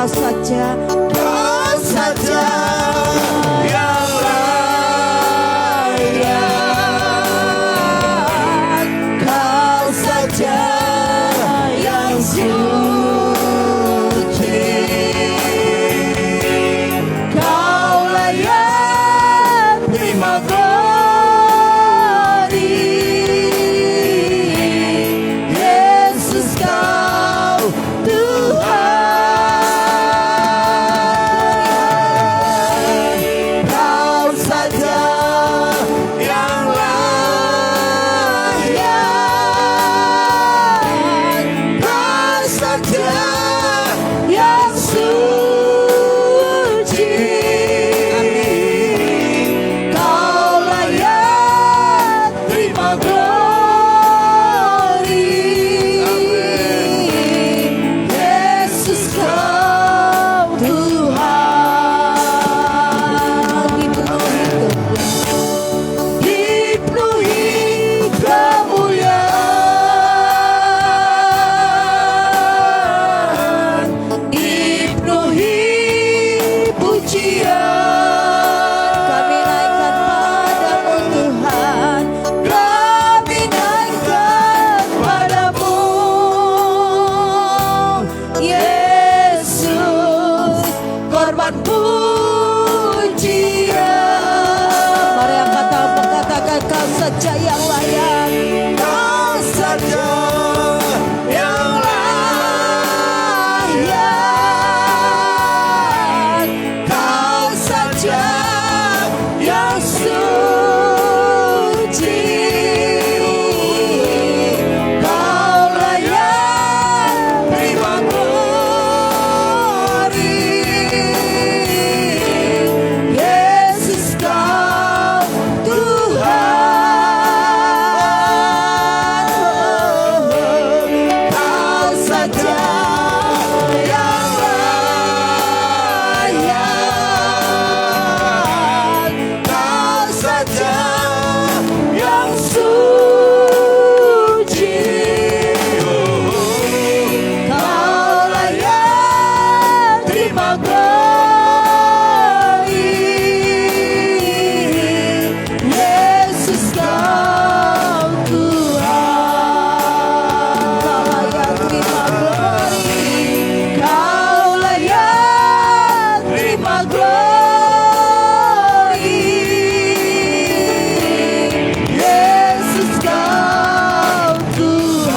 Kau saja yang layak, Kau saja yang suci, Kau layak terima glory. Yesus, Kau Tuhan, Kau saja yang layak, Kau saja yang suci, Kau layak terima glory. Yesus, Kau Tuhan, dipenuhi kemuliaan, dipenuhi pujian. Kami naikkan padamu Tuhan, kami naikkan padamu Yesus, korban pujian. Mari angkat tangan katakan, Kau saja yang layak, Kau saja yang layak, Kau saja yang suci, Kau layak terima glory. Yesus, Kau Tuhan, Kau saja yang layak, Kau saja yang suci, Kau layak terima glory. Yesus, Kau Tuhan, Kau layak terima glory, Kau layak terima glory. Yesus, Kau Tuhan.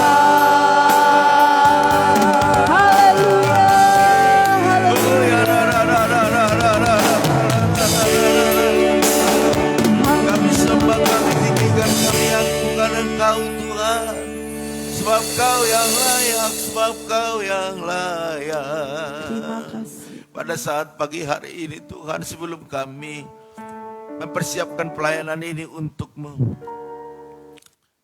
Haleluya, haleluya. Kami sembah, kami tinggikan, kami agungkan Engkau Tuhan. Sebab Kau yang layak, sebab Kau yang layak. Terima kasih. Pada saat pagi hari ini Tuhan, sebelum kami mempersiapkan pelayanan ini untuk-Mu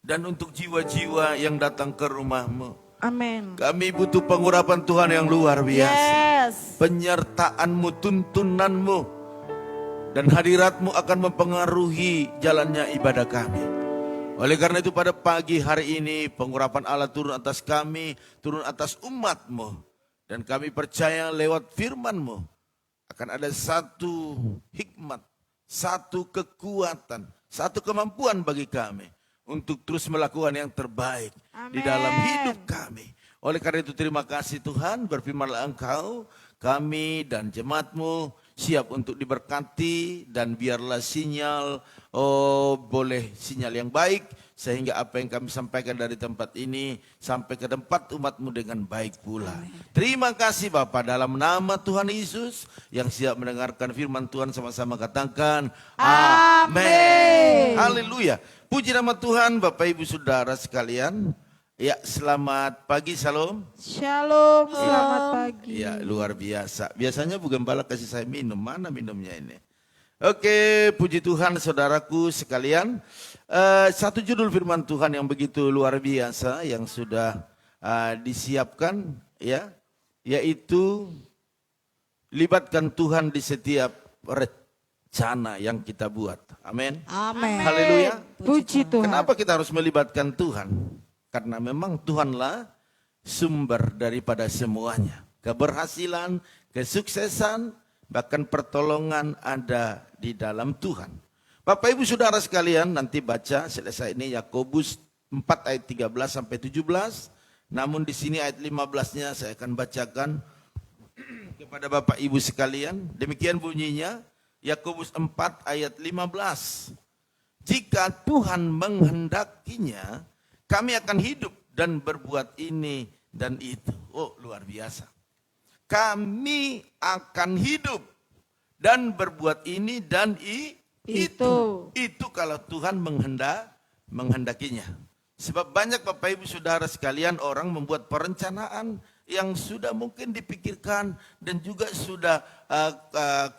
dan untuk jiwa-jiwa yang datang ke rumah-Mu, Amin. kami butuh pengurapan Tuhan yang luar biasa. Yes. Penyertaan-Mu, tuntunan-Mu, dan hadirat-Mu akan mempengaruhi jalannya ibadah kami. Oleh karena itu pada pagi hari ini pengurapan Allah turun atas kami, turun atas umat-Mu. Dan kami percaya lewat firman-Mu akan ada satu hikmat, satu kekuatan, satu kemampuan bagi kami untuk terus melakukan yang terbaik di dalam hidup kami. Oleh karena itu terima kasih Tuhan, berfirmanlah Engkau, kami dan jemaat-Mu siap untuk diberkati, dan biarlah sinyal, boleh sinyal yang baik, sehingga apa yang kami sampaikan dari tempat ini sampai ke tempat umat-Mu dengan baik pula. Terima kasih Bapa, dalam nama Tuhan Yesus yang siap mendengarkan firman Tuhan, sama-sama katakan amin. Haleluya. Puji nama Tuhan. Bapak Ibu Saudara sekalian, ya selamat pagi, salam. Shalom, selamat pagi. Ya luar biasa. Biasanya Bu Gembala kasih saya minum, mana minumnya ini? Oke, puji Tuhan saudaraku sekalian. Satu judul firman Tuhan yang begitu luar biasa yang sudah disiapkan, ya, yaitu libatkan Tuhan di setiap rencana yang kita buat. Amin. Amin. Haleluya. Puji Tuhan. Kenapa kita harus melibatkan Tuhan? Karena memang Tuhanlah sumber daripada semuanya. keberhasilan, kesuksesan, bahkan pertolongan ada di dalam Tuhan. Bapak Ibu Saudara sekalian, nanti baca selesai ini Yakobus 4 ayat 13 sampai 17. Namun di sini ayat 15-nya saya akan bacakan kepada Bapak Ibu sekalian. Demikian bunyinya, Yakobus 4 ayat 15. Jika Tuhan menghendakinya, kami akan hidup dan berbuat ini dan itu. Oh, luar biasa. Kami akan hidup dan berbuat ini dan itu. Itu kalau Tuhan menghendakinya. Sebab banyak Bapak Ibu Saudara sekalian orang membuat perencanaan yang sudah mungkin dipikirkan dan juga sudah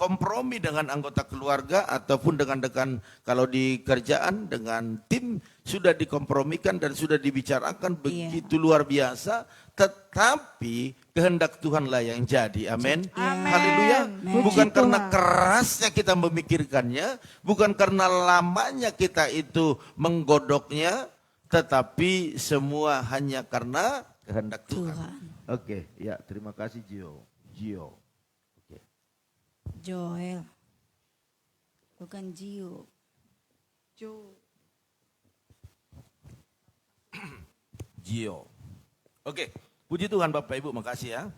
kompromi dengan anggota keluarga ataupun dengan kalau di kerjaan dengan tim sudah dikompromikan dan sudah dibicarakan begitu luar biasa, tetapi kehendak Tuhanlah yang jadi. Amin. Haleluya. Bukan karena kerasnya kita memikirkannya, bukan karena lamanya kita itu menggodoknya, tetapi semua hanya karena kehendak Tuhan. Oke, ya terima kasih Gio. Oke. Joel. Bukan Gio. Gio. Oke, puji Tuhan Bapak Ibu, makasih ya.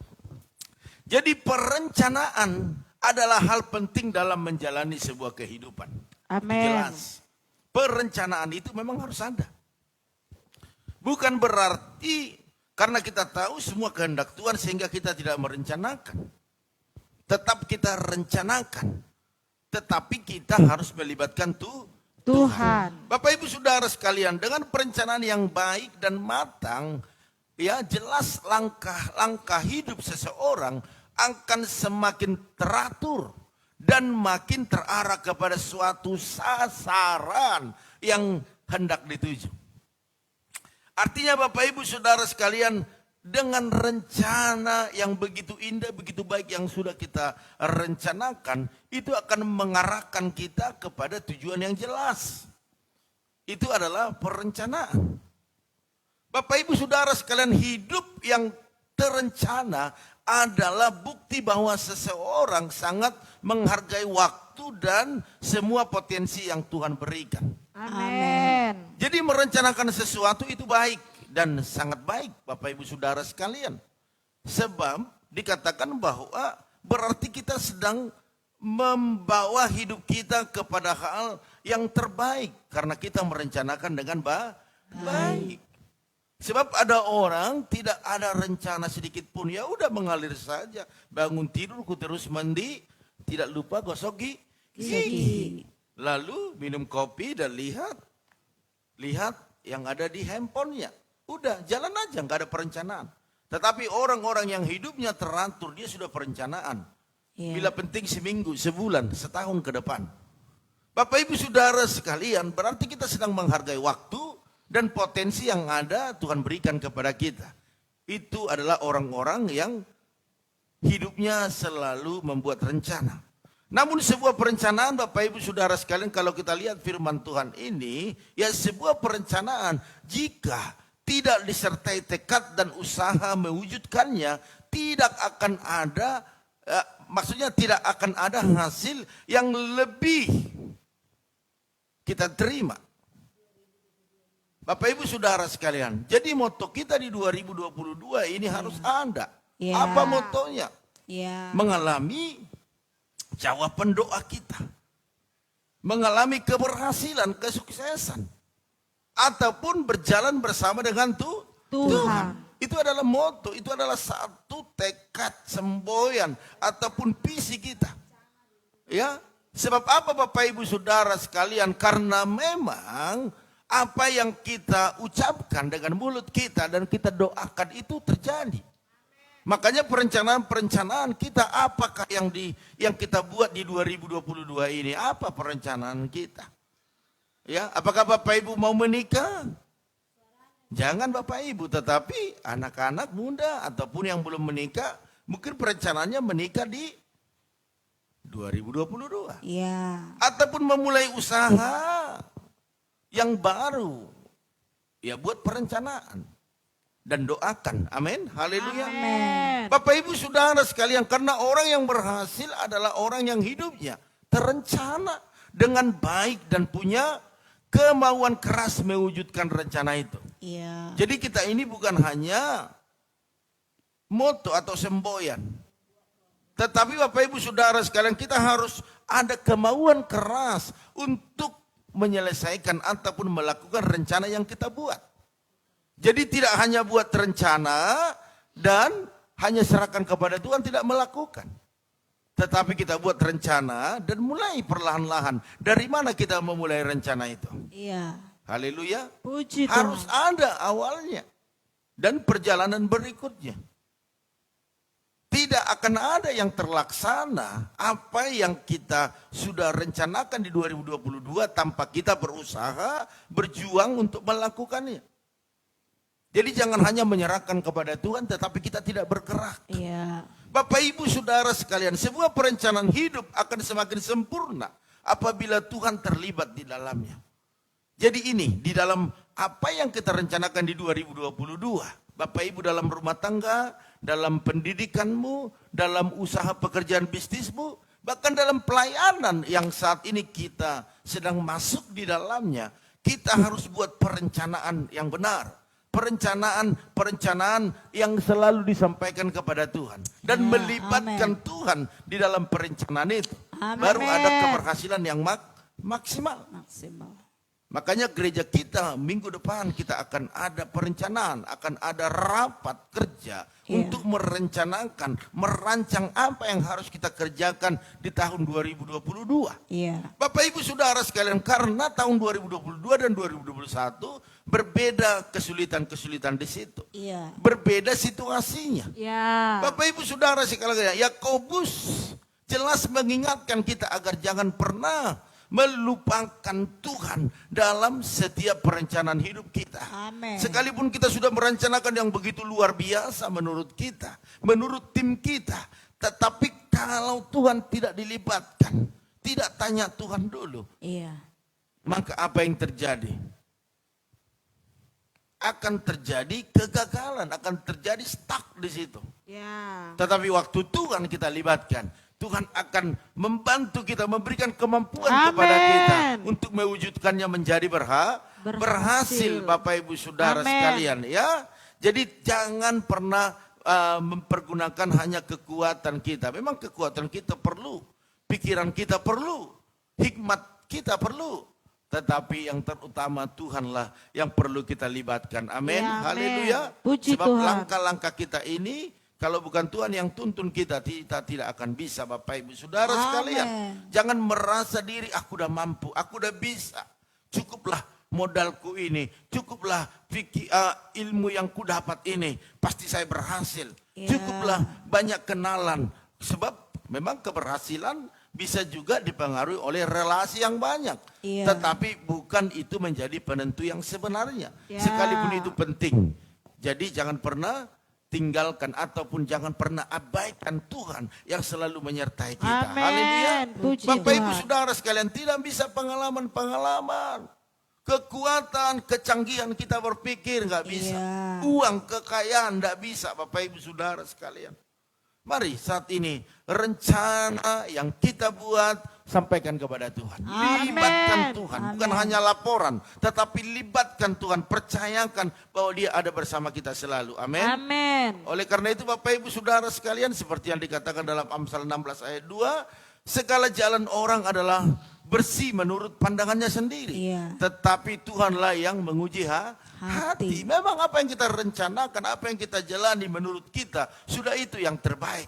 Jadi perencanaan adalah hal penting dalam menjalani sebuah kehidupan. Amin. Jelas. Perencanaan itu memang harus ada. Bukan berarti karena kita tahu semua kehendak Tuhan sehingga kita tidak merencanakan. Tetap kita rencanakan. Tetapi kita harus melibatkan Tuhan. Bapak Ibu Saudara sekalian, dengan perencanaan yang baik dan matang, ya jelas langkah-langkah hidup seseorang akan semakin teratur dan makin terarah kepada suatu sasaran yang hendak dituju. Artinya Bapak Ibu Saudara sekalian, dengan rencana yang begitu indah, begitu baik yang sudah kita rencanakan, itu akan mengarahkan kita kepada tujuan yang jelas. Itu adalah perencanaan. Bapak Ibu Saudara sekalian, hidup yang terencana adalah bukti bahwa seseorang sangat menghargai waktu dan semua potensi yang Tuhan berikan. Amin. Jadi merencanakan sesuatu itu baik dan sangat baik Bapak Ibu Saudara sekalian. Sebab dikatakan bahwa berarti kita sedang membawa hidup kita kepada hal yang terbaik. Karena kita merencanakan dengan baik. Sebab ada orang tidak ada rencana sedikit pun. Ya udah mengalir saja. Bangun tidur, ku terus mandi. Tidak lupa gosok gigi. Lalu minum kopi dan lihat yang ada di handphonenya. Udah jalan aja, nggak ada perencanaan. Tetapi orang-orang yang hidupnya teratur, dia sudah perencanaan. Bila penting seminggu, sebulan, setahun ke depan. Bapak Ibu Saudara sekalian, berarti kita sedang menghargai waktu dan potensi yang ada Tuhan berikan kepada kita. Itu adalah orang-orang yang hidupnya selalu membuat rencana. Namun sebuah perencanaan Bapak Ibu Saudara sekalian, kalau kita lihat firman Tuhan ini, ya sebuah perencanaan jika tidak disertai tekad dan usaha mewujudkannya, tidak akan ada, maksudnya tidak akan ada hasil yang lebih kita terima. Bapak Ibu Saudara sekalian, jadi moto kita di 2022 ini harus ada. Apa motonya? Mengalami jawaban doa kita, mengalami keberhasilan, kesuksesan, ataupun berjalan bersama dengan Tuhan. Itu adalah moto, itu adalah satu tekad semboyan ataupun visi kita. Ya, sebab apa Bapak Ibu Saudara sekalian? Karena memang apa yang kita ucapkan dengan mulut kita dan kita doakan itu terjadi. Makanya perencanaan kita apakah yang kita buat di 2022 ini? Apa perencanaan kita? Ya, apakah Bapak Ibu mau menikah? Jangan Bapak Ibu, tetapi anak-anak muda ataupun yang belum menikah, mungkin perencanaannya menikah di 2022. Ataupun memulai usaha yang baru. Ya, buat perencanaan. dan doakan. Amin. Haleluya. Amin. Bapak Ibu Saudara sekalian, karena orang yang berhasil adalah orang yang hidupnya terencana dengan baik dan punya kemauan keras mewujudkan rencana itu. Iya. Jadi kita ini bukan hanya moto atau semboyan. Tetapi Bapak Ibu Saudara sekalian, kita harus ada kemauan keras untuk menyelesaikan ataupun melakukan rencana yang kita buat. Jadi tidak hanya buat rencana dan hanya serahkan kepada Tuhan tidak melakukan. Tetapi kita buat rencana dan mulai perlahan-lahan. Dari mana kita memulai rencana itu? Iya. Haleluya. Puji Harus Tuhan. ada awalnya dan perjalanan berikutnya. Tidak akan ada yang terlaksana apa yang kita sudah rencanakan di 2022 tanpa kita berusaha, berjuang untuk melakukannya. Jadi jangan hanya menyerahkan kepada Tuhan tetapi kita tidak bergerak. Iya. Bapak Ibu Saudara sekalian, sebuah perencanaan hidup akan semakin sempurna apabila Tuhan terlibat di dalamnya. Jadi ini di dalam apa yang kita rencanakan di 2022. Bapak Ibu dalam rumah tangga, dalam pendidikanmu, dalam usaha pekerjaan bisnismu, bahkan dalam pelayanan yang saat ini kita sedang masuk di dalamnya, kita harus buat perencanaan yang benar. Perencanaan yang selalu disampaikan kepada Tuhan. Dan Ya, melibatkan amin. Tuhan di dalam perencanaan itu. Amin. Baru ada keberhasilan yang maksimal. Maksimal. Makanya gereja kita minggu depan kita akan ada perencanaan, akan ada rapat kerja untuk merencanakan, merancang apa yang harus kita kerjakan di tahun 2022. Iya. Bapak Ibu Saudara sekalian, karena tahun 2022 dan 2021 berbeda kesulitan-kesulitan di situ. Iya. Berbeda situasinya. Ya. Bapak Ibu Saudara sekalian, Yakobus jelas mengingatkan kita agar jangan pernah melupakan Tuhan dalam setiap perencanaan hidup kita. Amin. Sekalipun kita sudah merencanakan yang begitu luar biasa menurut kita, menurut tim kita, tetapi kalau Tuhan tidak dilibatkan, tidak tanya Tuhan dulu, Iya. maka apa yang terjadi? Akan terjadi kegagalan, akan terjadi stuck di situ. Ya. Tetapi waktu Tuhan kita libatkan, Tuhan akan membantu kita, memberikan kemampuan kepada Amin. kita untuk mewujudkannya menjadi berhasil Bapak Ibu Saudara Amin. sekalian ya. Jadi jangan pernah mempergunakan hanya kekuatan kita. Memang kekuatan kita perlu, pikiran kita perlu, hikmat kita perlu. Tetapi yang terutama Tuhanlah yang perlu kita libatkan. Amin. Ya, amin. Haleluya. Puji Sebab Tuhan. langkah-langkah kita ini kalau bukan Tuhan yang tuntun kita tidak akan bisa Bapak Ibu Saudara Amin. sekalian. Jangan merasa diri aku udah mampu, aku udah bisa. Cukuplah modalku ini, cukuplah ilmu yang ku dapat ini, pasti saya berhasil. Ya. Cukuplah banyak kenalan. Sebab memang keberhasilan bisa juga dipengaruhi oleh relasi yang banyak. Iya. Tetapi bukan itu menjadi penentu yang sebenarnya. Ya. Sekalipun itu penting. Jadi jangan pernah tinggalkan ataupun jangan pernah abaikan Tuhan yang selalu menyertai kita. Amin. Haleluya. Puji Bapak Ibu Tuhan. Saudara sekalian, tidak bisa pengalaman-pengalaman. Kekuatan, kecanggihan kita berpikir nggak bisa. Iya. Uang, kekayaan nggak bisa Bapak Ibu Saudara sekalian. Mari saat ini rencana yang kita buat sampaikan kepada Tuhan. Amin. Libatkan Tuhan, bukan Amin. hanya laporan, tetapi libatkan Tuhan, percayakan bahwa Dia ada bersama kita selalu. Amin. Amin. Oleh karena itu Bapak Ibu Saudara sekalian, seperti yang dikatakan dalam Amsal 16 ayat 2, segala jalan orang adalah bersih menurut pandangannya sendiri. Iya. Tetapi Tuhanlah yang menguji hati. Memang apa yang kita rencanakan, apa yang kita jalani menurut kita, sudah itu yang terbaik.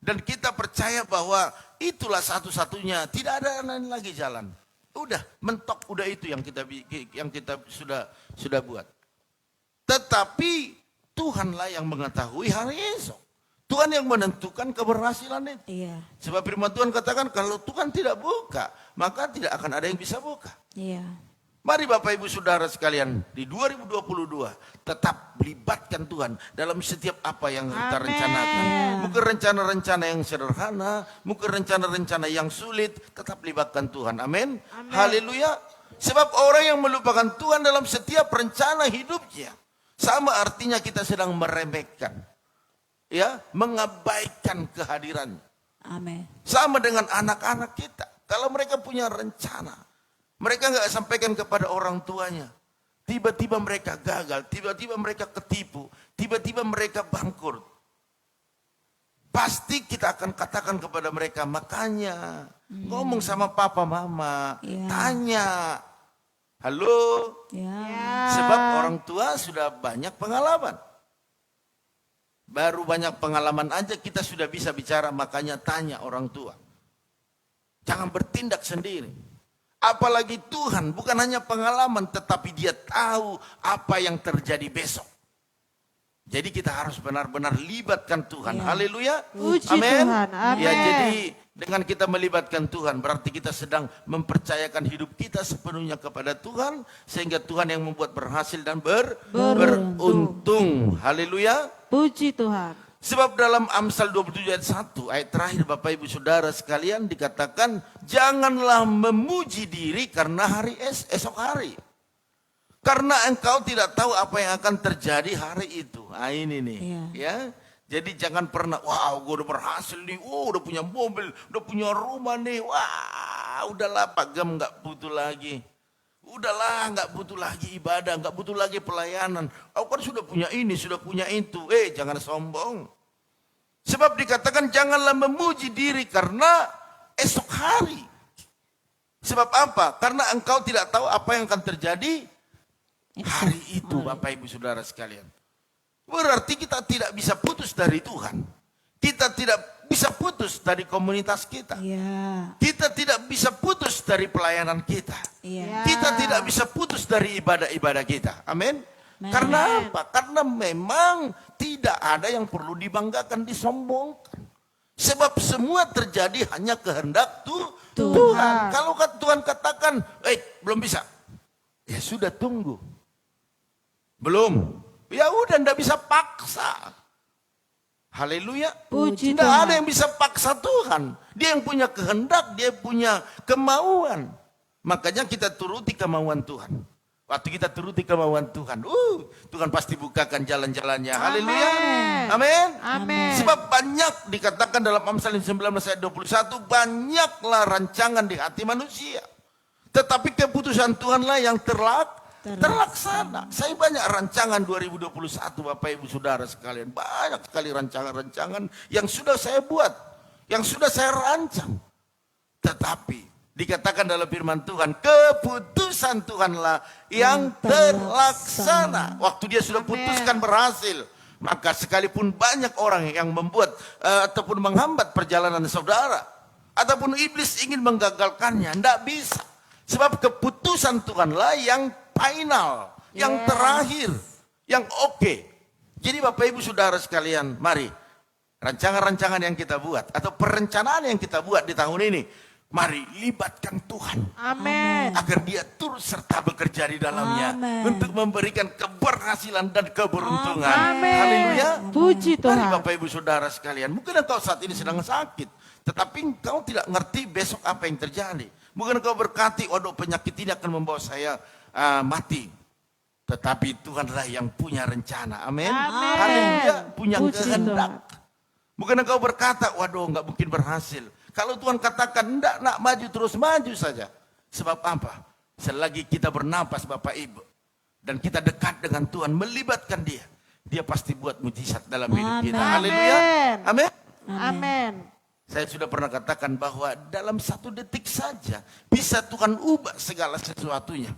Dan kita percaya bahwa itulah satu-satunya, tidak ada lain lagi jalan. Udah, mentok, udah itu yang kita sudah buat. Tetapi Tuhanlah yang mengetahui hari esok. Tuhan yang menentukan keberhasilan itu. Iya. Sebab firman Tuhan katakan kalau Tuhan tidak buka, maka tidak akan ada yang bisa buka. Iya. Mari Bapak Ibu Saudara sekalian, di 2022 tetap libatkan Tuhan dalam setiap apa yang kita Amin. rencanakan. Mungkin rencana-rencana yang sederhana, mungkin rencana-rencana yang sulit, tetap libatkan Tuhan. Amin. Amin. Haleluya. Sebab orang yang melupakan Tuhan dalam setiap rencana hidupnya, Sama artinya kita sedang meremehkan, ya, mengabaikan kehadirannya. Amin. Sama dengan anak-anak kita. Kalau mereka punya rencana, mereka nggak sampaikan kepada orang tuanya. Tiba-tiba mereka gagal, tiba-tiba mereka ketipu, tiba-tiba mereka bangkrut. Pasti kita akan katakan kepada mereka, makanya ngomong sama papa mama, Ya. tanya. Halo, Ya. sebab orang tua sudah banyak pengalaman. Baru banyak pengalaman aja kita sudah bisa bicara, makanya tanya orang tua. Jangan bertindak sendiri. Apalagi Tuhan bukan hanya pengalaman, tetapi dia tahu apa yang terjadi besok. Jadi kita harus benar-benar libatkan Tuhan. Ya. Haleluya. Puji Amin. Tuhan. Amin. Ya, jadi dengan kita melibatkan Tuhan, berarti kita sedang mempercayakan hidup kita sepenuhnya kepada Tuhan, sehingga Tuhan yang membuat berhasil dan beruntung. Haleluya. Puji Tuhan. Sebab dalam Amsal 27 ayat 1, ayat terakhir Bapak Ibu Saudara sekalian dikatakan, janganlah memuji diri karena esok hari. Karena engkau tidak tahu apa yang akan terjadi hari itu. Nah ini nih, ya. Jadi jangan pernah, wow gue udah berhasil nih, udah punya mobil, udah punya rumah nih, wah udahlah Pak Gem gak butuh lagi. Udahlah gak butuh lagi ibadah, gak butuh lagi pelayanan. Aku kan sudah punya ini, sudah punya itu. Jangan sombong. Sebab dikatakan janganlah memuji diri karena esok hari. Sebab apa? Karena engkau tidak tahu apa yang akan terjadi hari itu, Bapak Ibu Saudara sekalian. Berarti kita tidak bisa putus dari Tuhan. Kita tidak bisa putus dari komunitas kita. Ya. Kita tidak bisa putus dari pelayanan kita. Iya. Kita tidak bisa putus dari ibadah-ibadah kita. Amin. Amin. Karena apa? Karena memang tidak ada yang perlu dibanggakan, disombongkan. Sebab semua terjadi hanya kehendak Tuhan. Kalau Tuhan katakan, belum bisa. Ya sudah, tunggu. Belum. Ya udah, ndak bisa paksa. Haleluya. Puji Tidak Tuhan. ada yang bisa paksa Tuhan. Dia yang punya kehendak, dia punya kemauan. Makanya kita turuti kemauan Tuhan. Waktu kita turuti kemauan Tuhan, Tuhan pasti bukakan jalan-jalannya. Haleluya. Amin. Amin. Sebab banyak dikatakan dalam Amsal 19 ayat 21, banyaklah rancangan di hati manusia. Tetapi keputusan Tuhanlah yang terlaksana. Saya banyak rancangan 2021 Bapak Ibu Saudara sekalian. Banyak sekali rancangan-rancangan yang sudah saya buat. Yang sudah saya rancang. Tetapi dikatakan dalam firman Tuhan, keputusan Tuhanlah yang terlaksana. Waktu dia sudah putuskan berhasil. Maka sekalipun banyak orang yang membuat ataupun menghambat perjalanan saudara. Ataupun iblis ingin menggagalkannya. Tidak bisa. Sebab keputusan Tuhanlah yang final, yang terakhir, yang oke. Jadi Bapak Ibu Saudara sekalian, mari rancangan-rancangan yang kita buat atau perencanaan yang kita buat di tahun ini, mari libatkan Tuhan. Amin. Agar dia turut serta bekerja di dalamnya. Amin. Untuk memberikan keberhasilan dan keberuntungan. Amin. Haleluya. Puji Mari Tuhan. Bapak Ibu Saudara sekalian, mungkin engkau saat ini sedang sakit. Tetapi engkau tidak ngerti besok apa yang terjadi. Mungkin engkau berkati, waduh penyakit ini akan membawa saya mati. Tetapi Tuhanlah yang punya rencana. Amin. Amin. Haleluya. Punya Puji kehendak. Mungkin engkau berkata, waduh nggak mungkin berhasil. Kalau Tuhan katakan, enggak nak maju terus maju saja. Sebab apa? Selagi kita bernapas Bapak Ibu. Dan kita dekat dengan Tuhan, melibatkan dia. Dia pasti buat mujizat dalam hidup kita. Amin. Haleluya. Amin. Amin. Saya sudah pernah katakan bahwa dalam 1 detik saja bisa Tuhan ubah segala sesuatunya.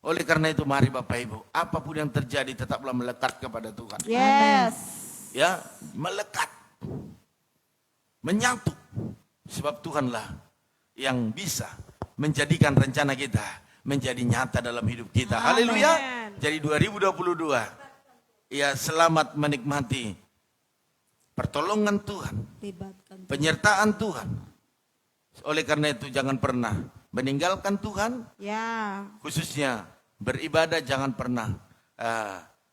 Oleh karena itu mari Bapak Ibu, apapun yang terjadi tetaplah melekat kepada Tuhan. Yes. Ya, melekat. Menyatu. Sebab Tuhanlah yang bisa menjadikan rencana kita menjadi nyata dalam hidup kita. Haleluya. Jadi 2022, ya selamat menikmati pertolongan Tuhan, Libatkan. penyertaan Tuhan. Oleh karena itu jangan pernah meninggalkan Tuhan, Ya. khususnya beribadah jangan pernah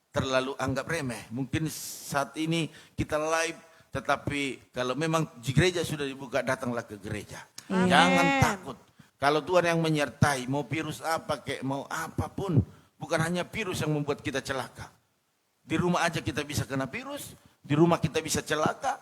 terlalu anggap remeh. Mungkin saat ini kita live, tetapi kalau memang gereja sudah dibuka, datanglah ke gereja. Amin. Jangan takut. Kalau Tuhan yang menyertai, mau virus apa, kayak mau apapun, Bukan hanya virus yang membuat kita celaka. Di rumah aja kita bisa kena virus, di rumah kita bisa celaka.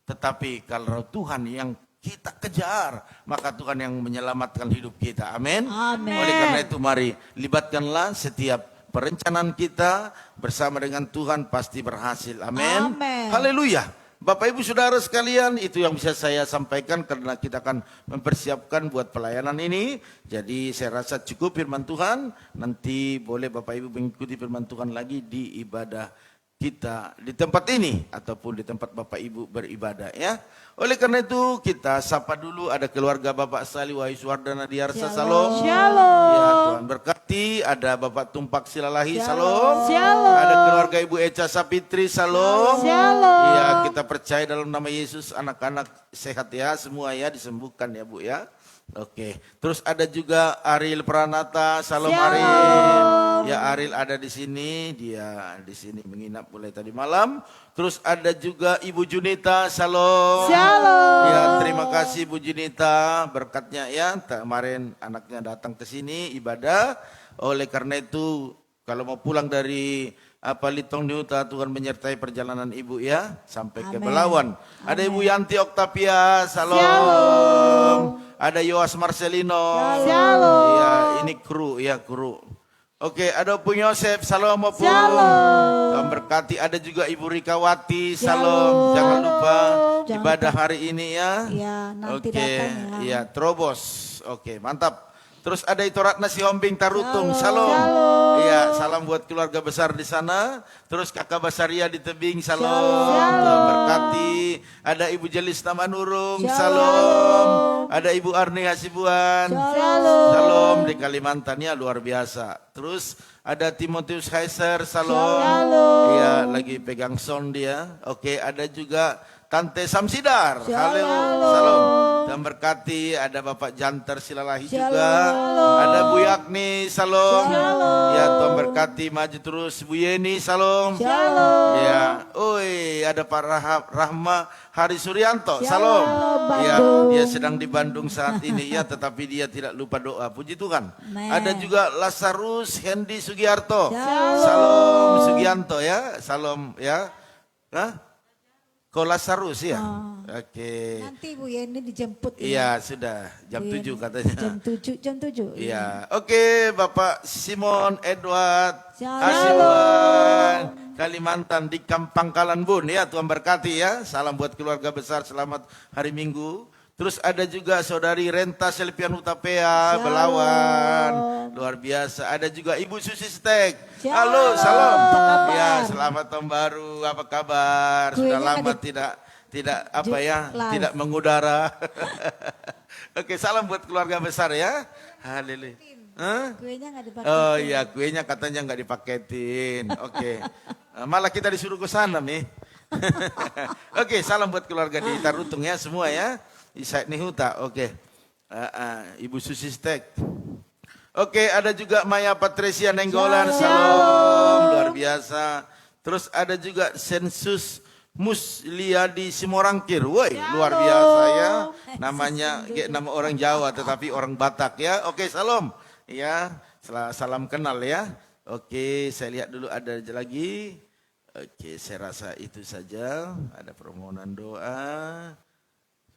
Tetapi kalau Tuhan yang kita kejar, maka Tuhan yang menyelamatkan hidup kita. Amin. Amin. Oleh karena itu mari libatkanlah setiap perencanaan kita bersama dengan Tuhan pasti berhasil. Amin. Amin. Haleluya. Bapak Ibu Saudara sekalian, itu yang bisa saya sampaikan karena kita akan mempersiapkan buat pelayanan ini. Jadi saya rasa cukup firman Tuhan. Nanti boleh Bapak Ibu mengikuti firman Tuhan lagi di ibadah kita di tempat ini ataupun di tempat Bapak Ibu beribadah ya. Oleh karena itu kita sapa dulu ada keluarga Bapak Sali Wahyu Suwardana Diarsa. Salam. Shalom. Ya, Tuhan berkati. Ada Bapak Tumpak Silalahi. Salam. Shalom. Ada keluarga Ibu Eca Sapitri. Salam. Shalom. Ya, kita percaya dalam nama Yesus anak-anak sehat ya semua ya, disembuhkan ya Bu ya. Oke, terus ada juga Ariel Pranata, salam Shalom. Ariel. Ya Ariel ada di sini, dia di sini menginap mulai tadi malam. Terus ada juga Ibu Junita, salam. Shalom. Ya terima kasih Bu Junita, berkatnya ya. Kemarin anaknya datang ke sini ibadah. Oleh karena itu kalau mau pulang dari Litong Niuta, Tuhan menyertai perjalanan Ibu ya sampai ke Amin. Belawan. Ada Ibu Yanti Oktavia, salam. Shalom. Ada Yoas Marcelino. Shalom. Ya, ini kru ya, kru. Oke, ada Opung Yosef, salam Opung. Shalom. Tuhan berkati. Ada juga Ibu Rikawati, salam. Jangan lupa Jangan ibadah hari ini ya. Ya, nanti Oke, datang ya. ya, terobos. Oke, mantap. Terus ada itu Ratna Sihombing Tarutung, salam. Shalom. Iya, salam buat keluarga besar di sana. Terus kakak Basaria di Tebing, salam. Shalom. Tuhan berkati. Ada Ibu Jelis Tamanurung, Shalom. salam. Ada Ibu Arni Hasibuan, Shalom. salam di Kalimantan ya luar biasa. Terus ada Timotius Heiser, salam. Shalom. Iya, lagi pegang sound dia. Oke, ada juga Tante Samsidar, halo, salam. Dan berkati ada Bapak Janter Silalahi juga, ada Bu Yakni, salam. Ya Tuhan berkati, maju terus Bu Yeni, salam. Ya, oi ada Pak Rahma Hari Suryanto, salam. Ya, dia sedang di Bandung saat ini ya, tetapi dia tidak lupa doa. Puji Tuhan. Amen. Ada juga Lazarus Hendi Sugiarto, Shalom. salam Sugianto ya, salam ya. Hah? Kau Lazarus ya? Oke. Nanti Bu Yeni dijemput. Iya, sudah jam Bu 7 Yeni. katanya. Jam 7. Iya. Oke, Bapak Simon Edward Shalom. Hasibuan Kalimantan di Pangkalan Bun ya, Tuhan berkati ya. Salam buat keluarga besar, selamat hari Minggu. Terus ada juga saudari Renta Selpian Utapea, Shalom. Belawan. Luar biasa. Ada juga Ibu Susi Stek. Shalom. Halo, salam. Apa kabar? Ya, selamat tahun baru. Apa kabar? Sudah Kuenya lama nggak tidak apa ya, live. tidak mengudara. Oke, salam buat keluarga besar ya. Haleluya. Hah? Kuenya nggak dipakai. Oh iya, kuenya katanya nggak dipaketin. Oke. Malah kita disuruh ke sana nih. Oke, salam buat keluarga di Tarutung ya semua ya. Isaac Nihuta, oke. Ibu Susi Stek. Oke, ada juga Maya Patricia Nenggolan, salam. Luar biasa. Terus ada juga Sensus Musliadi Simorangkir. Woi, luar biasa ya. Namanya kayak nama orang Jawa tetapi orang Batak ya. Oke, salam. Ya, salam kenal ya. Oke, saya lihat dulu ada lagi. Oke, saya rasa itu saja. Ada permohonan doa.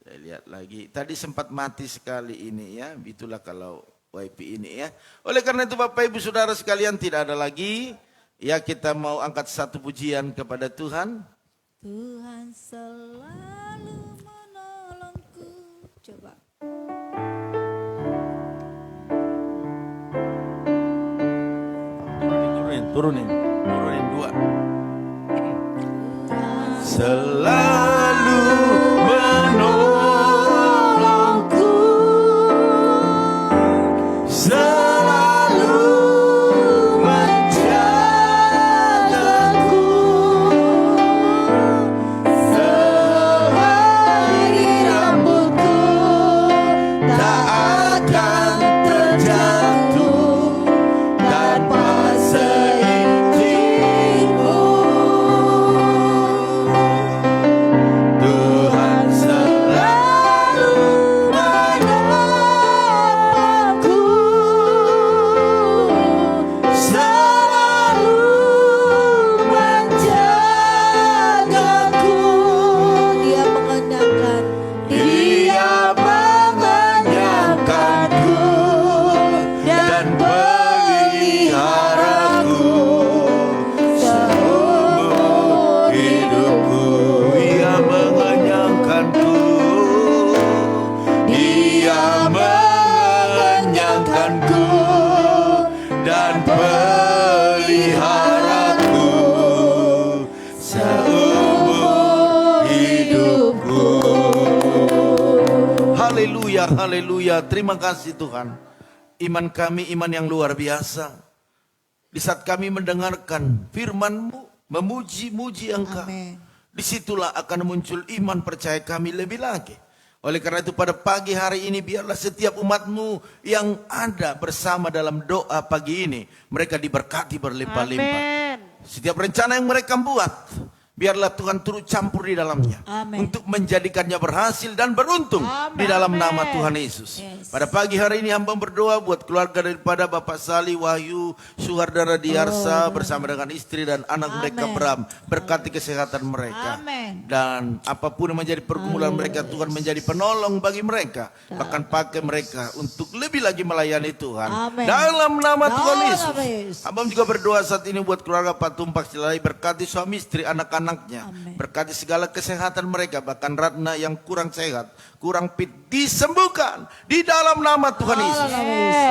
Saya lihat lagi. Tadi sempat mati sekali ini ya. Itulah kalau WIP ini ya. Oleh karena itu Bapak Ibu Saudara sekalian tidak ada lagi. Ya kita mau angkat satu pujian kepada Tuhan. Tuhan selalu menolongku. Coba. Turunin dua. Selalu menolongku, selalu menjagaku, selagi rambutku tak akan terjatuh tanpa seizinmu. Haleluya, haleluya. Terima kasih Tuhan. Iman kami iman yang luar biasa. Di saat kami mendengarkan firman-Mu, memuji-muji Engkau, Amin. disitulah akan muncul iman percaya kami lebih lagi. Oleh karena itu pada pagi hari ini biarlah setiap umat-Mu yang ada bersama dalam doa pagi ini, mereka diberkati berlimpah-limpah. Setiap rencana yang mereka buat, biarlah Tuhan turut campur di dalamnya. Amin. Untuk menjadikannya berhasil dan beruntung di dalam nama Tuhan Yesus. Yes. Pada pagi hari ini hamba berdoa buat keluarga daripada Bapak Sali, Wahyu, Suhardara Diarsa bersama dengan istri dan anak mereka Amin. Bram. Berkati kesehatan mereka. Amin. Dan apapun yang menjadi pergumulan mereka, Tuhan menjadi penolong bagi mereka. Bahkan pakai mereka untuk lebih lagi melayani Tuhan. Amin. Dalam nama Tuhan Dalam Yesus. nama Yesus. Hamba juga berdoa saat ini buat keluarga Pak Tumpak Silai. Berkati suami istri, anak-anaknya. Amin. Berkati segala kesehatan mereka. Bahkan Ratna yang kurang sehat, kurang fit, disembuhkan di dalam nama Tuhan Yesus.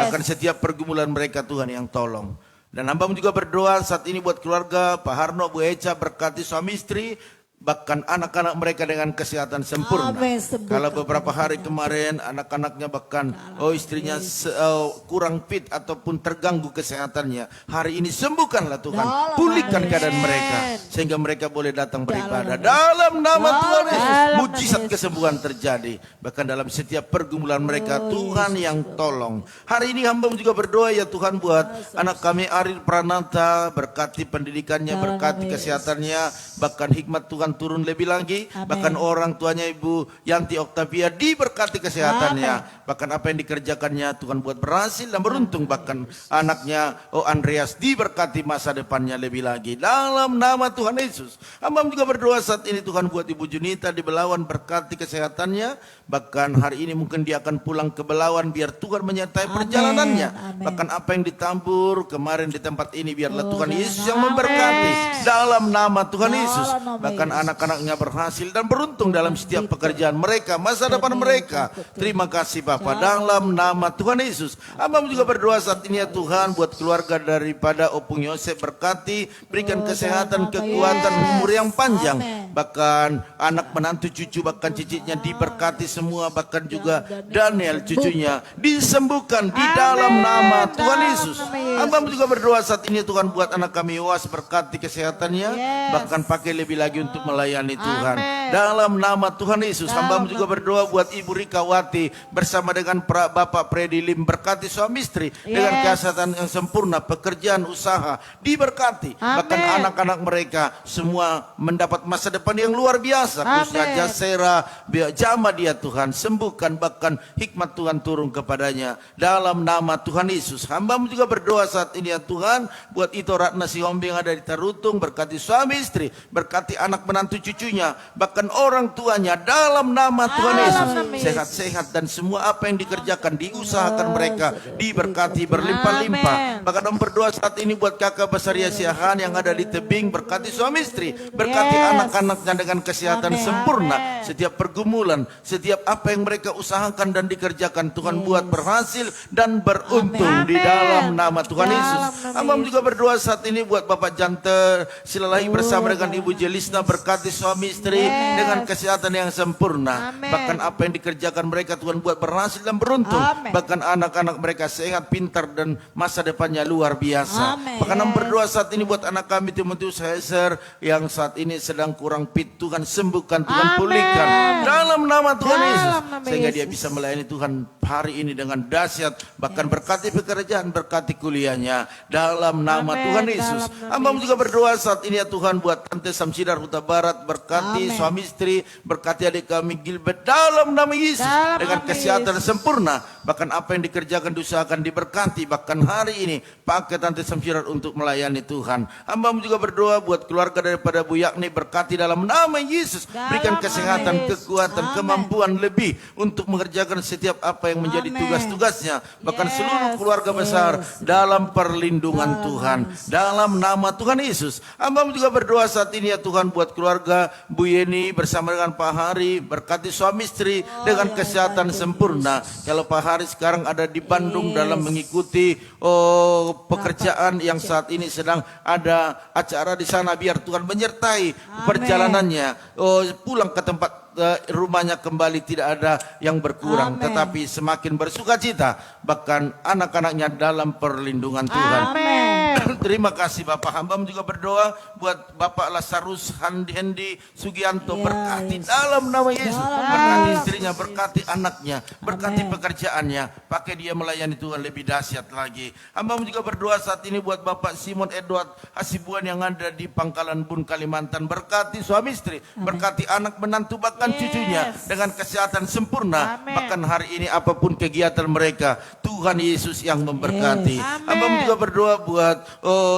Bahkan setiap pergumulan mereka Tuhan yang tolong. Dan hamba juga berdoa saat ini buat keluarga Pak Harno, Bu Eca, berkati suami istri, bahkan anak-anak mereka dengan kesehatan sempurna. Amin, sembuhkan. Kalau beberapa hari kemarin anak-anaknya bahkan istrinya kurang fit ataupun terganggu kesehatannya, hari ini sembuhkanlah Tuhan, Dalam pulihkan nama keadaan Yesus. mereka sehingga mereka boleh datang beribadah. nama Dalam nama Tuhan Yesus, Dalam mujizat nama Yesus. kesembuhan terjadi. Bahkan dalam setiap pergumulan mereka Tuhan yang tolong. Hari ini hamba juga berdoa ya Tuhan buat anak kami Aril Pranata, berkati pendidikannya, Dalam berkati nama Yesus. kesehatannya, bahkan hikmat Tuhan turun lebih lagi. Amin. Bahkan orang tuanya Ibu Yanti Oktavia diberkati kesehatannya. Bahkan apa yang dikerjakannya Tuhan buat berhasil dan beruntung. Bahkan anaknya Andreas diberkati masa depannya lebih lagi. Dalam nama Tuhan Yesus. Hamba juga berdoa saat ini Tuhan buat Ibu Junita di Belawan, berkati kesehatannya. Bahkan hari ini mungkin dia akan pulang ke Belawan, biar Tuhan menyertai Amin. perjalanannya. Amin. Bahkan apa yang ditambur kemarin di tempat ini biarlah Tuhan dalam Yesus yang nama memberkati. Yesus. Dalam nama Tuhan Dalam Yesus. nama Bahkan Yesus. anak-anaknya berhasil dan beruntung dalam setiap pekerjaan mereka, masa depan mereka. Terima kasih Bapak, dalam nama Tuhan Yesus. Hamba juga berdoa saat ini ya Tuhan buat keluarga daripada Opung Yosef, berkati, berikan kesehatan, kekuatan, umur yang panjang. Amin. Bahkan anak menantu cucu, bahkan cicitnya diberkati semua. Bahkan juga Daniel cucunya disembuhkan di dalam nama Tuhan Yesus. Hamba juga berdoa saat ini Tuhan buat anak kami Was, berkati kesehatannya. Bahkan pakai lebih lagi untuk melayani Tuhan. Dalam nama Tuhan Yesus, hamba juga berdoa buat Ibu Rikawati bersama dengan Bapak Freddy Lim, berkati suami istri dengan kesehatan yang sempurna, pekerjaan, usaha diberkati. Bahkan anak-anak mereka semua mendapat masa depan yang luar biasa. Khususnya Jasera, Jama dia Tuhan, sembuhkan, bahkan hikmat Tuhan turun kepadanya. Dalam nama Tuhan Yesus, hamba juga berdoa saat ini ya Tuhan buat Ito Ratna Sihombe yang ada di Tarutung, berkati suami istri, berkati anak menantu cucunya, bahkan orang tuanya. Dalam nama Tuhan Yesus, sehat-sehat dan semua apa yang dikerjakan, diusahakan mereka diberkati berlimpah-limpah. Bahkan om berdoa saat ini buat kakak besar Yasiahan yang ada di tebing, berkati suami istri, berkati anak-anaknya dengan kesehatan sempurna. Setiap pergumulan, setiap apa yang mereka usahakan dan dikerjakan, Tuhan buat berhasil dan beruntung di dalam nama Tuhan Yesus. Hamba juga berdoa saat ini buat Bapak Janter Silalahi bersama dengan Ibu Jelisna, berkati suami istri dengan kesehatan yang sempurna. Bahkan apa yang dikerjakan mereka Tuhan buat berhasil dan beruntung. Bahkan anak-anak mereka sehat, pintar dan masa depannya luar biasa. Bahkan berdoa saat ini buat anak kami Timotius Heiser yang saat ini sedang kurang fit, Tuhan sembuhkan, Tuhan pulihkan dalam nama Tuhan Yesus, sehingga dia bisa melayani Tuhan hari ini dengan dahsyat. Bahkan berkati pekerjaan, berkati kuliahnya dalam nama Tuhan Yesus. Hamba juga berdoa saat ini ya Tuhan buat Tante Samsidar Huta Barat, berkati suami istri, berkati adik kami Gilbert dalam nama Yesus dengan kesehatan sempurna. Bahkan apa yang dikerjakan, diusahakan, diberkati. Bahkan hari ini pakai Tante Samsidar untuk melayani Tuhan. Hamba juga berdoa buat keluarga daripada Bu Yakni, berkati dalam nama Yesus, berikan kesehatan, kekuatan, kemampuan lebih untuk mengerjakan setiap apa yang menjadi tugas-tugasnya. Bahkan seluruh keluarga besar dalam perlindungan Tuhan. Dalam nama Tuhan Yesus. Hamba juga berdoa saat ini ya Tuhan buat keluarga Bu Yeni bersama dengan Pak Hari, berkati suami istri dengan kesehatan sempurna. Kalau Pak hari sekarang ada di Bandung dalam mengikuti pekerjaan yang saat ini sedang ada acara di sana. Biar Tuhan menyertai perjalanannya, pulang ke tempat rumahnya kembali tidak ada yang berkurang, tetapi semakin bersukacita, bahkan anak-anaknya dalam perlindungan Tuhan. Terima kasih Bapak. Hamba juga berdoa buat Bapak Lazarus Hendi Sugianto, berkati dalam nama Yesus, berkati istrinya, berkati anaknya, berkati pekerjaannya, pakai dia melayani Tuhan lebih dahsyat lagi. Hamba juga berdoa saat ini buat Bapak Simon Edward Hasibuan yang ada di Pangkalan Bun, Kalimantan, berkati suami istri, berkati anak menantu, bahkan cucunya dengan kesehatan sempurna. Bahkan hari ini apapun kegiatan mereka, Tuhan Yesus yang memberkati. Hamba juga berdoa buat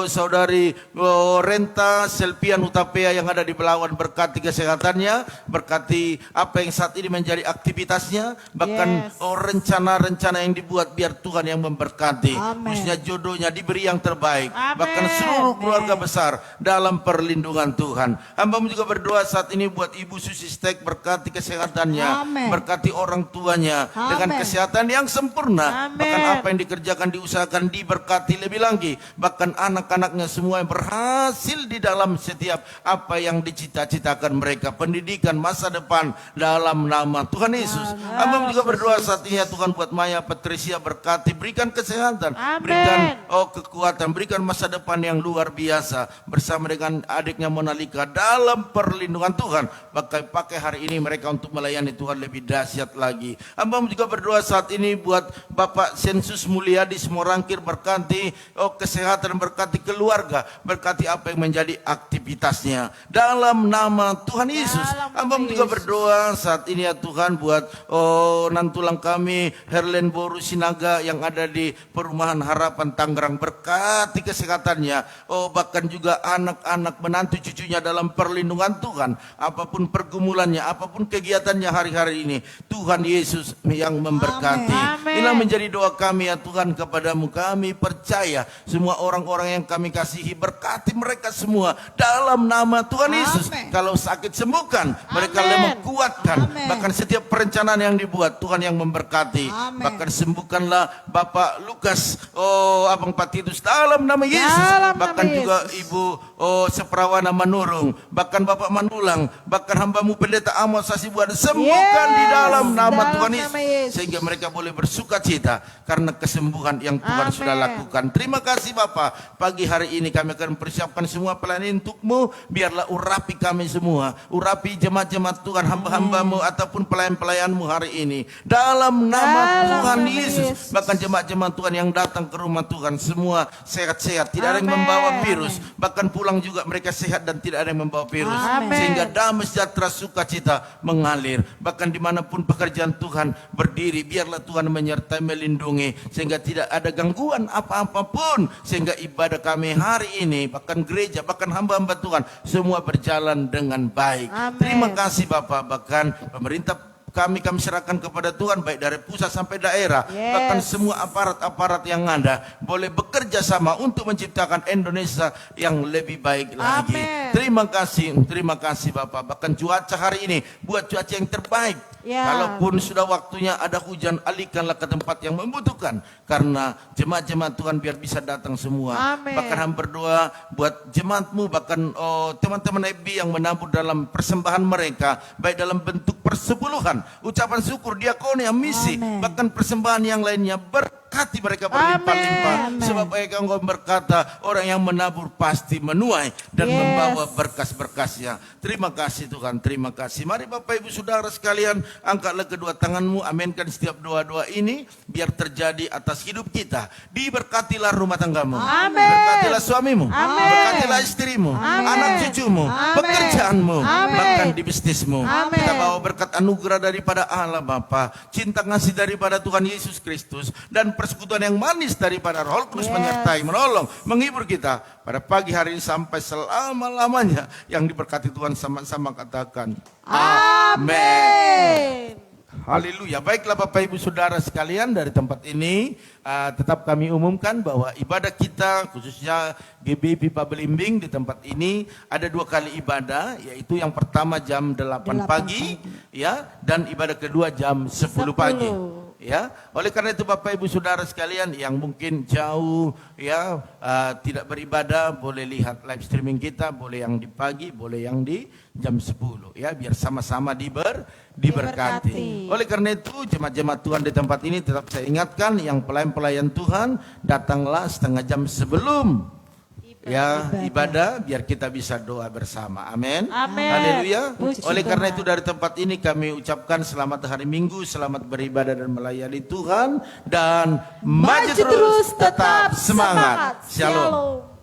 saudari Renta Selpian Utapea yang ada di Belawan, berkati kesehatannya, berkati apa yang saat ini menjadi aktivitasnya, bahkan rencana-rencana yang dibuat, biar Tuhan yang memberkati. Khususnya jodohnya diberi yang terbaik, bahkan seluruh keluarga besar dalam perlindungan Tuhan. Hamba juga berdoa saat ini buat Ibu Susi Stek, berkati kesehatannya, berkati orang tuanya dengan kesehatan yang sempurna, bahkan apa yang dikerjakan, diusahakan, diberkati lebih lagi, bahkan anak-anaknya semua yang berhasil di dalam setiap apa yang dicita-citakan mereka, pendidikan, masa depan, dalam nama Tuhan Yesus. Hamba juga berdoa saat ini ya Tuhan buat Maya Patricia, berkati, berikan kesehatan, berikan kekuatan, berikan masa depan yang luar biasa bersama dengan adiknya Monalika dalam perlindungan Tuhan. Pakai hari ini mereka untuk melayani Tuhan lebih dahsyat lagi. Hamba juga berdoa saat ini buat Bapak Sensus Mulyadi Semorangkir, berkati kesehatan, berkati keluarga, berkati apa yang menjadi aktivitasnya dalam nama Tuhan Yesus. Hamba juga berdoa saat ini ya Tuhan buat nantulang kami Herlen Boru Sinaga yang ada di Perumahan Harapan Tangerang, berkati kesehatannya, bahkan juga anak-anak menantu cucunya dalam perlindungan Tuhan. Apapun pergumulannya, apapun kegiatannya hari-hari ini, Tuhan Yesus yang memberkati. Inilah menjadi doa kami ya Tuhan kepadamu. Kami percaya semua orang-orang yang kami kasihi, berkati mereka semua dalam nama Tuhan Yesus. Kalau sakit sembuhkan, mereka lemah kuatkan, bahkan setiap perencanaan yang dibuat Tuhan yang memberkati. Bahkan sembuhkanlah Bapak Lukas, Abang Patitus dalam nama Yesus. Bahkan juga Ibu Seprawana Manurung, bahkan Bapak Mandulang, bahkan hambamu Pendeta Amos Hasibuan, sembuhkan di dalam nama Tuhan Yesus, sehingga mereka boleh bersuka cita karena kesembuhan yang Tuhan sudah lakukan. Terima kasih Bapak. Pagi hari ini kami akan mempersiapkan semua pelayanan untuk-Mu. Biarlah urapi kami semua, urapi jemaat-jemaat Tuhan, hamba-hambamu ataupun pelayan-pelayanmu hari ini dalam nama Tuhan Yesus. Bahkan jemaat-jemaat Tuhan yang datang ke rumah Tuhan semua sehat-sehat, tidak ada yang membawa virus, bahkan pulang juga mereka sehat dan tidak ada yang membawa virus, sehingga damai sejahtera sukacita mengalir. Bahkan dimanapun pekerjaan Tuhan berdiri, biarlah Tuhan menyertai, melindungi, sehingga tidak ada gangguan apa-apapun, sehingga ibadah kami hari ini, bahkan gereja, bahkan hamba-hamba Tuhan, semua berjalan dengan baik. Terima kasih Bapak. Bahkan pemerintah kami serahkan kepada Tuhan, baik dari pusat sampai daerah, bahkan semua aparat-aparat yang ada boleh bekerja sama untuk menciptakan Indonesia yang lebih baik lagi. Terima kasih Bapak. Bahkan cuaca hari ini buat cuaca yang terbaik. Kalaupun sudah waktunya ada hujan, alihkanlah ke tempat yang membutuhkan, karena jemaat-jemaat Tuhan biar bisa datang semua. Bahkan hamba berdoa buat jemaat-Mu, bahkan teman-teman FB yang menabur dalam persembahan mereka, baik dalam bentuk persepuluhan, ucapan syukur, diakonia, misi, bahkan persembahan yang lainnya, berkati mereka berlimpah-limpah. Sebab Engkau berkata, orang yang menabur pasti menuai dan membawa berkas-berkasnya. Terima kasih Tuhan, terima kasih. Mari Bapak Ibu Saudara sekalian, angkatlah kedua tanganmu, aminkan setiap doa-doa ini biar terjadi atas hidup kita. Diberkatilah rumah tanggamu, berkatilah suamimu, berkatilah istrimu, anak cucumu, pekerjaanmu, bahkan di bisnismu. Kita bawa berkat anugerah daripada Allah Bapa, cinta kasih daripada Tuhan Yesus Kristus, dan persekutuan yang manis daripada Roh Kudus menyertai, menolong, menghibur kita pada pagi hari ini sampai selama-lamanya. Yang diberkati Tuhan sama-sama katakan amin. Haleluya. Baiklah Bapak Ibu Saudara sekalian, dari tempat ini tetap kami umumkan bahwa ibadah kita khususnya GB Pipa Belimbing di tempat ini ada 2 kali ibadah, yaitu yang pertama jam 8 pagi ya, dan ibadah kedua jam 10 pagi. ya. Oleh karena itu Bapak Ibu Saudara sekalian yang mungkin jauh ya tidak beribadah, boleh lihat live streaming kita, boleh yang di pagi, boleh yang di jam 10 ya, biar sama-sama diberkati. Oleh karena itu jemaat-jemaat Tuhan di tempat ini tetap saya ingatkan yang pelayan-pelayan Tuhan, datanglah setengah jam sebelum ya ibadah biar kita bisa doa bersama. Amin. Amin. Haleluya. Puji Oleh karena Tuhan. itu dari tempat ini kami ucapkan selamat hari Minggu, selamat beribadah dan melayani Tuhan, dan maju terus tetap semangat. Shalom.